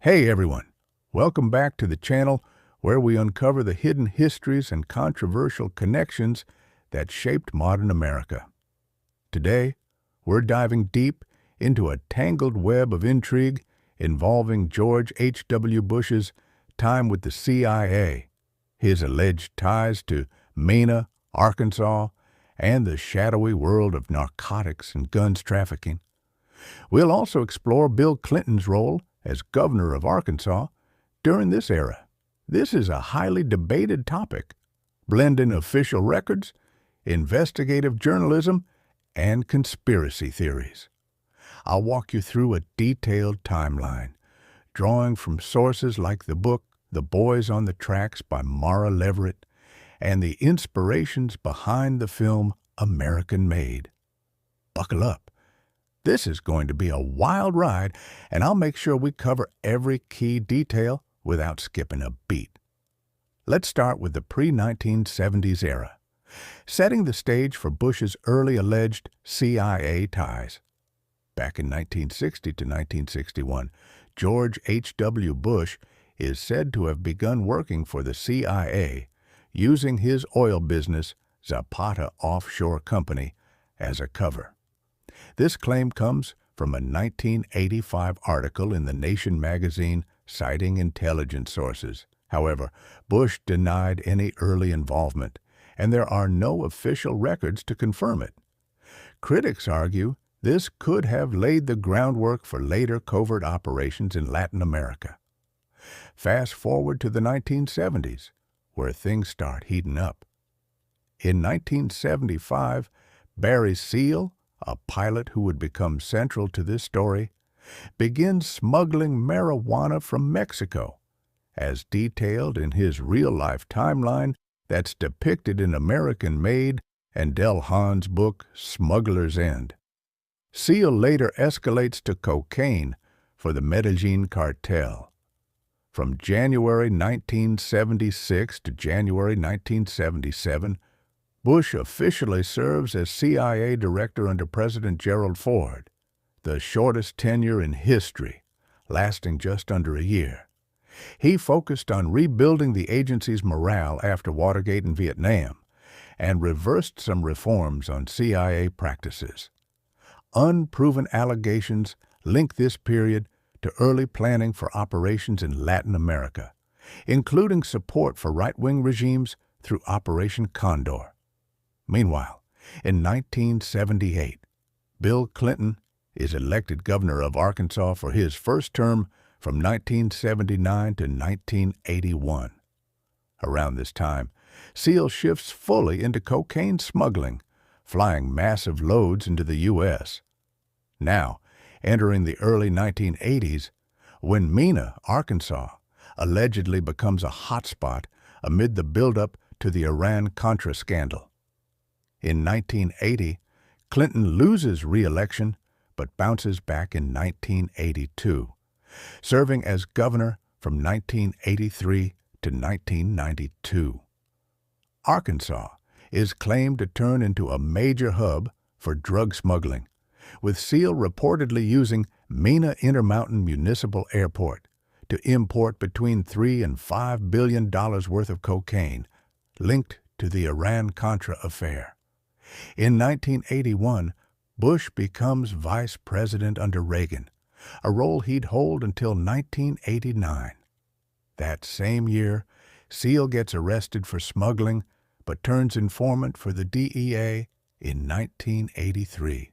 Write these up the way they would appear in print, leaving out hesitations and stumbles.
Hey everyone, welcome back to the channel where we uncover the hidden histories and controversial connections that shaped modern America. Today, we're diving deep into a tangled web of intrigue involving George H.W. Bush's time with the CIA, his alleged ties to Mena, Arkansas, and the shadowy world of narcotics and guns trafficking. We'll also explore Bill Clinton's role as governor of Arkansas during this era. This is a highly debated topic, blending official records, investigative journalism, and conspiracy theories. I'll walk you through a detailed timeline, drawing from sources like the book The Boys on the Tracks by Mara Leverett and the inspirations behind the film American Made. Buckle up. This is going to be a wild ride, and I'll make sure we cover every key detail without skipping a beat. Let's start with the pre-1970s era, setting the stage for Bush's early alleged CIA ties. Back in 1960 to 1961, George H.W. Bush is said to have begun working for the CIA using his oil business, Zapata Offshore Company, as a cover. This claim comes from a 1985 article in The Nation magazine citing intelligence sources. However, Bush denied any early involvement, and there are no official records to confirm it. Critics argue this could have laid the groundwork for later covert operations in Latin America. Fast forward to the 1970s, where things start heating up. In 1975, Barry Seal, a pilot who would become central to this story, begins smuggling marijuana from Mexico, as detailed in his real-life timeline that's depicted in American Made and Del Hahn's book Smuggler's End. Seal later escalates to cocaine for the Medellin cartel. From January 1976 to January 1977, Bush officially serves as CIA director under President Gerald Ford, the shortest tenure in history, lasting just under a year. He focused on rebuilding the agency's morale after Watergate and Vietnam, and reversed some reforms on CIA practices. Unproven allegations link this period to early planning for operations in Latin America, including support for right-wing regimes through Operation Condor. Meanwhile, in 1978, Bill Clinton is elected governor of Arkansas for his first term from 1979 to 1981. Around this time, Seal shifts fully into cocaine smuggling, flying massive loads into the U.S. Now, entering the early 1980s, when Mena, Arkansas, allegedly becomes a hotspot amid the buildup to the Iran-Contra scandal. In 1980, Clinton loses re-election but bounces back in 1982, serving as governor from 1983 to 1992. Arkansas is claimed to turn into a major hub for drug smuggling, with Seal reportedly using Mena Intermountain Municipal Airport to import between $3 and $5 billion worth of cocaine, linked to the Iran-Contra affair. In 1981, Bush becomes vice president under Reagan, a role he'd hold until 1989. That same year, Seal gets arrested for smuggling, but turns informant for the DEA in 1983.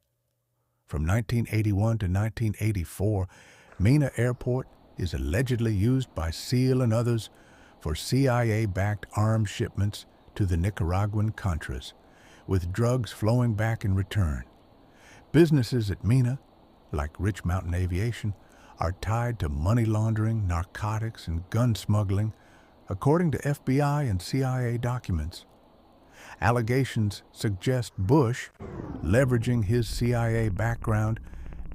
From 1981 to 1984, Mena Airport is allegedly used by Seal and others for CIA-backed arms shipments to the Nicaraguan Contras, with drugs flowing back in return. Businesses at Mena, like Rich Mountain Aviation, are tied to money laundering, narcotics, and gun smuggling, according to FBI and CIA documents. Allegations suggest Bush, leveraging his CIA background,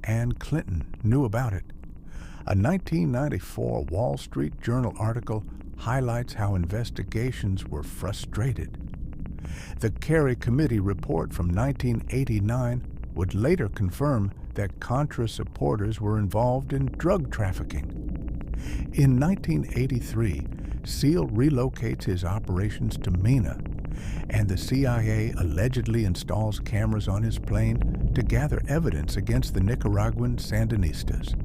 and Clinton knew about it. A 1994 Wall Street Journal article highlights how investigations were frustrated. The Kerry Committee report from 1989 would later confirm that Contra supporters were involved in drug trafficking. In 1983, SEAL relocates his operations to Mena, and the CIA allegedly installs cameras on his plane to gather evidence against the Nicaraguan Sandinistas.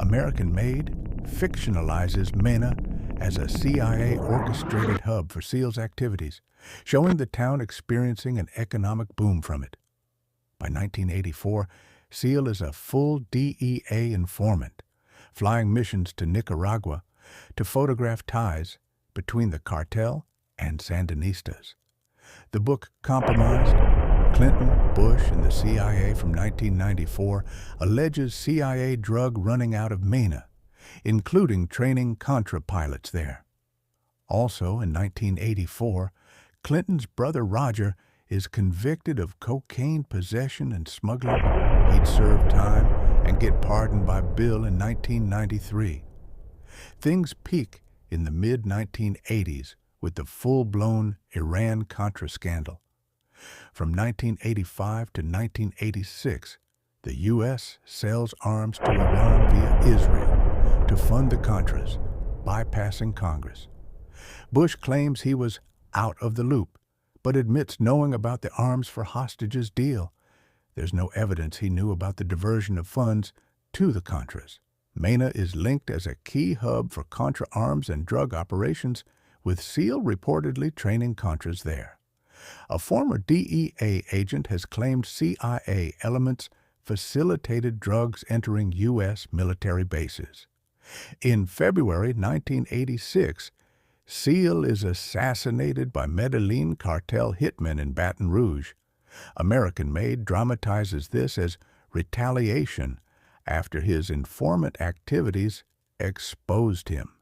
American Made fictionalizes Mena as a CIA-orchestrated hub for SEAL's activities, showing the town experiencing an economic boom from it. By 1984, SEAL is a full DEA informant, flying missions to Nicaragua to photograph ties between the cartel and Sandinistas. The book Compromised, Clinton, Bush, and the CIA from 1994 alleges CIA drug running out of Mena, including training Contra pilots there. Also in 1984, Clinton's brother Roger is convicted of cocaine possession and smuggling. He'd serve time and get pardoned by Bill in 1993. Things peak in the mid-1980s with the full-blown Iran-Contra scandal. From 1985 to 1986, the U.S. sells arms to Iran via Israel to fund the Contras, bypassing Congress. Bush claims he was out of the loop, but admits knowing about the arms for hostages deal. There's no evidence he knew about the diversion of funds to the Contras. Mena is linked as a key hub for Contra arms and drug operations, with SEAL reportedly training Contras there. A former DEA agent has claimed CIA elements facilitated drugs entering U.S. military bases. In February 1986, SEAL is assassinated by Medellin cartel hitmen in Baton Rouge. American Made dramatizes this as retaliation after his informant activities exposed him.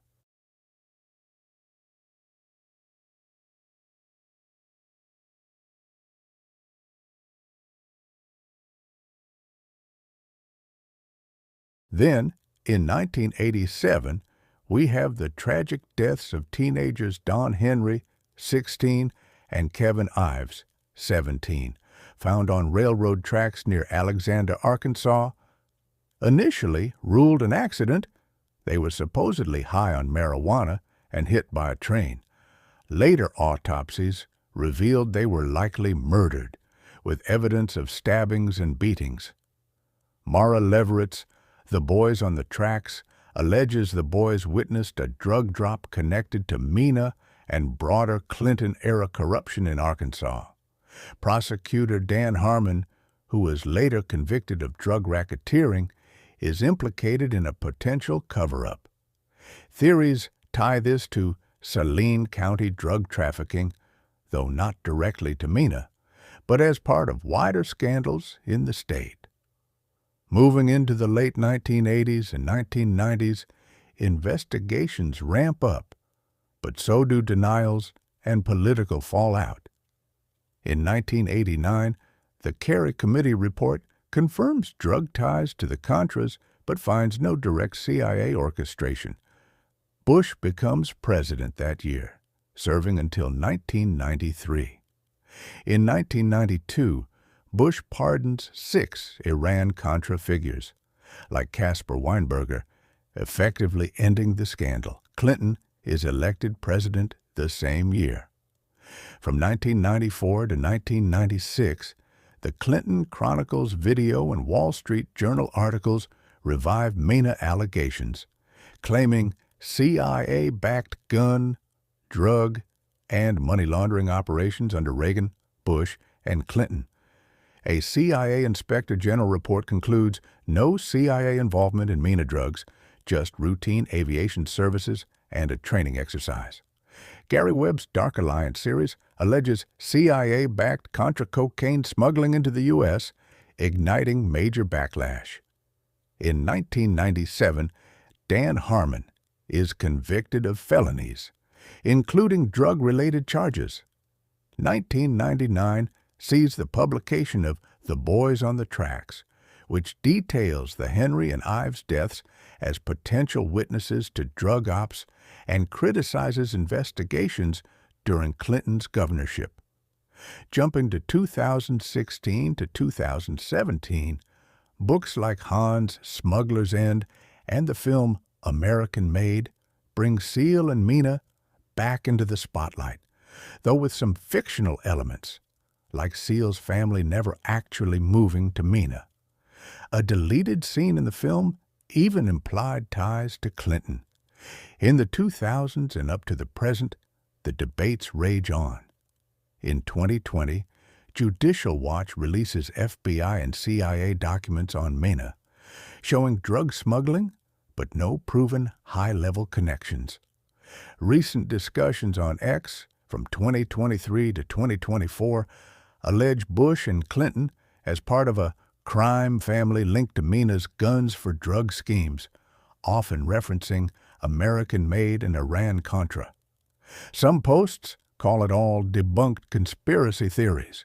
Then, in 1987, we have the tragic deaths of teenagers Don Henry, 16, and Kevin Ives, 17, found on railroad tracks near Alexander, Arkansas. Initially ruled an accident, they were supposedly high on marijuana and hit by a train. Later autopsies revealed they were likely murdered, with evidence of stabbings and beatings. Mara Leverett's The Boys on the Tracks alleges the boys witnessed a drug drop connected to Mena and broader Clinton-era corruption in Arkansas. Prosecutor Dan Harmon, who was later convicted of drug racketeering, is implicated in a potential cover-up. Theories tie this to Saline County drug trafficking, though not directly to Mena, but as part of wider scandals in the state. Moving into the late 1980s and 1990s, investigations ramp up, but so do denials and political fallout. In 1989, the Kerry Committee report confirms drug ties to the Contras but finds no direct CIA orchestration. Bush becomes president that year, serving until 1993. In 1992, Bush pardons 6 Iran-Contra figures, like Caspar Weinberger, effectively ending the scandal. Clinton is elected president the same year. From 1994 to 1996, the Clinton Chronicles video and Wall Street Journal articles revive Mena allegations, claiming CIA-backed gun, drug, and money laundering operations under Reagan, Bush, and Clinton. A CIA Inspector General report concludes no CIA involvement in Mena drugs, just routine aviation services and a training exercise. Gary Webb's Dark Alliance series alleges CIA-backed Contra cocaine smuggling into the U.S., igniting major backlash. In 1997, Dan Harmon is convicted of felonies, including drug-related charges. 1999 sees the publication of The Boys on the Tracks, which details the Henry and Ives deaths as potential witnesses to drug ops and criticizes investigations during Clinton's governorship. Jumping to 2016 to 2017, books like Han's Smuggler's End and the film American-Made brings Seal and Mina back into the spotlight, though with some fictional elements, like Seal's family never actually moving to Mina. A deleted scene in the film even implied ties to Clinton. In the 2000s and up to the present, the debates rage on. In 2020, Judicial Watch releases FBI and CIA documents on Mina, showing drug smuggling, but no proven high-level connections. Recent discussions on X from 2023 to 2024 allege Bush and Clinton as part of a crime family linked to Mina's guns for drug schemes, often referencing American-Made and Iran-Contra. Some posts call it all debunked conspiracy theories.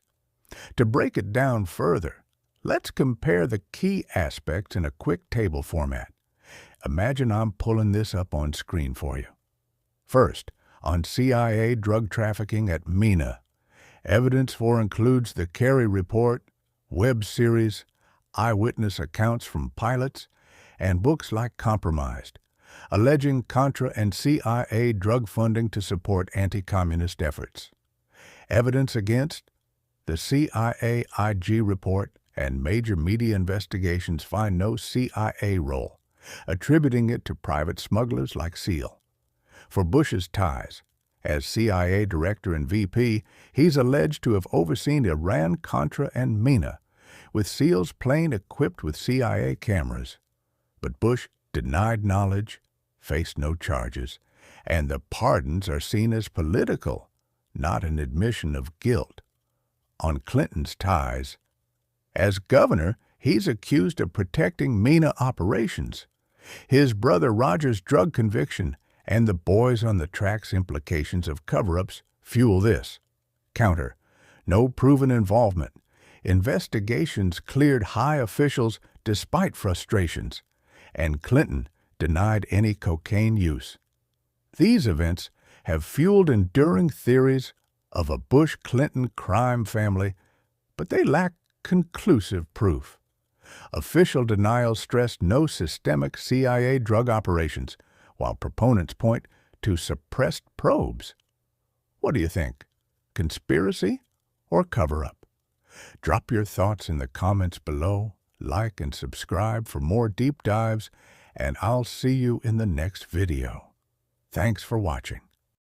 To break it down further, let's compare the key aspects in a quick table format. Imagine I'm pulling this up on screen for you. First, on CIA drug trafficking at Mina, evidence for includes the Kerry Report, web series, eyewitness accounts from pilots, and books like Compromised, alleging Contra and CIA drug funding to support anti-communist efforts. Evidence against the CIA IG report and major media investigations find no CIA role, attributing it to private smugglers like Seal. For Bush's ties, as CIA director and VP, he's alleged to have overseen Iran, Contra, and Mina, with Seal's plane equipped with CIA cameras. But Bush denied knowledge, faced no charges, and the pardons are seen as political, not an admission of guilt. On Clinton's ties, as governor, he's accused of protecting Mina operations. His brother Roger's drug conviction and the boys on the track's implications of cover-ups fuel this. Counter: no proven involvement. Investigations cleared high officials despite frustrations, and Clinton denied any cocaine use. These events have fueled enduring theories of a Bush-Clinton crime family, but they lack conclusive proof. Official denials stress no systemic CIA drug operations, while proponents point to suppressed probes. What do you think? Conspiracy or cover-up? Drop your thoughts in the comments below, like and subscribe for more deep dives, and I'll see you in the next video. Thanks for watching.